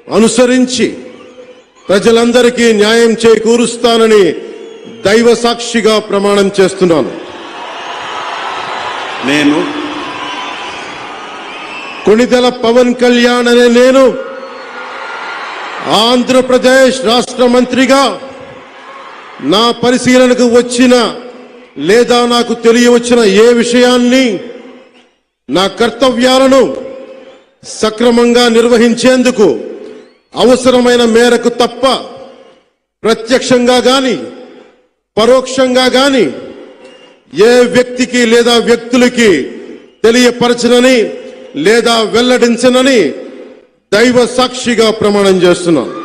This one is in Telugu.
అనుసరించి ప్రజలందరికీ న్యాయం చేకూరుస్తానని దైవ సాక్షిగా ప్రమాణం చేస్తున్నాను. నేను కొణిదెల పవన్ కళ్యాణ్ అనే నేను ఆంధ్రప్రదేశ్ రాష్ట్ర మంత్రిగా నా పరిశీలనకు వచ్చిన లేదా నాకు తెలియవచ్చిన ఏ విషయాన్ని నా కర్తవ్యాలను సక్రమంగా నిర్వహించేందుకు అవసరమైన మేరకు తప్ప ప్రత్యక్షంగా గాని పరోక్షంగా గాని ఏ వ్యక్తికి లేదా వ్యక్తులకి తెలియపరచనని లేదా వెల్లడించనని దైవ సాక్షిగా ప్రమాణం చేస్తున్నాను.